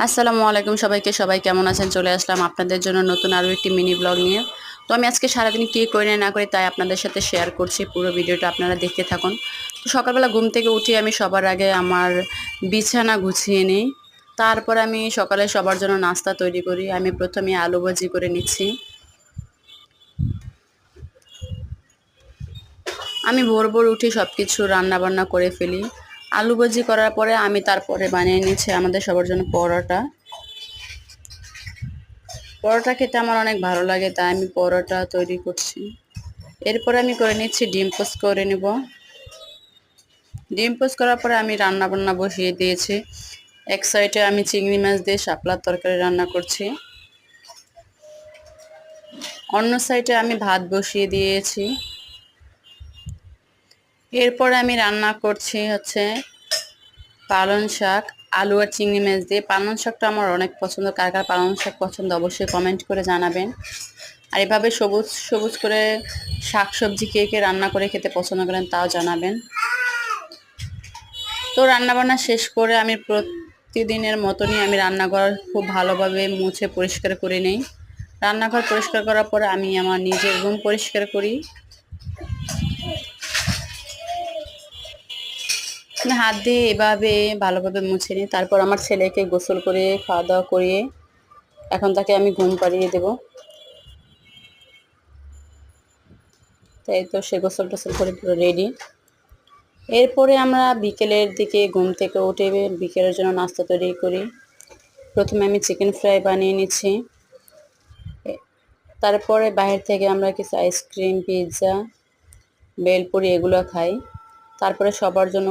আসসালামু আলাইকুম সবাইকে। সবাই কেমন আছেন? চলে আসলাম আপনাদের জন্য নতুন আরও একটি মিনি ব্লগ নিয়ে। তো আমি আজকে সারাদিন কী করি না করি তাই আপনাদের সাথে শেয়ার করছি। পুরো ভিডিওটা আপনারা দেখতে থাকুন। তো সকালবেলা ঘুম থেকে উঠে আমি সবার আগে আমার বিছানা গুছিয়ে নিই। তারপর আমি সকালে সবার জন্য নাস্তা তৈরি করি। আমি প্রথমে আলু ভাজি করে নিচ্ছি। আমি ভোর ভোর উঠে সব কিছু রান্নাবান্না করে ফেলি। আলু ভাজি করার পরে আমি তারপরে বানিয়ে নিচ্ছি আমাদের সবার জন্য পরোটা। পরোটা খেতে আমার অনেক ভালো লাগে, তাই আমি পরোটা তৈরি করছি। এরপরে আমি করে নিচ্ছি ডিম পোস্ট করে নেব। ডিম পোস্ট করার পরে আমি রান্না বান্না বসিয়ে দিয়েছি। এক সাইডে আমি চিংড়ি মাছ দিয়ে শাপলার তরকারি রান্না করছি, অন্য সাইডে আমি ভাত বসিয়ে দিয়েছি। এরপরে আমি রান্না করছি পালং শাক, আলু আর চিংড়ি মাছ দিয়ে। পালং শাকটা আমার অনেক পছন্দ। কার কার পালং শাক পছন্দ অবশ্যই কমেন্ট করে জানাবেন। আর এভাবে সবুজ সবুজ করে শাক সবজি কে কে রান্না করে খেতে পছন্দ করেন তাও জানাবেন। তো রান্নাবান্না শেষ করে আমি প্রতিদিনের মতনই আমি রান্নাঘর খুব ভালোভাবে মুছে পরিষ্কার করে নিই। রান্নাঘর পরিষ্কার করার পরে আমি আমার নিজের রুম পরিষ্কার করি। আমি হাত দিয়ে এভাবে ভালোভাবে মুছে নিই। তারপর আমার ছেলেকে গোসল করে খাওয়া দাওয়া করিয়ে এখন তাকে আমি ঘুম পাড়িয়ে দেব। তাই তো সে গোসল টোসল করে পুরো রেডি। এরপরে আমরা বিকেলের দিকে ঘুম থেকে উঠে বিকেলের জন্য নাস্তা তৈরি করি। প্রথমে আমি চিকেন ফ্রাই বানিয়ে নিচ্ছি। তারপরে বাইরে থেকে আমরা কিছু আইসক্রিম, পিৎজা, বেলপুরি এগুলো খাই। তারপরে সবার জন্য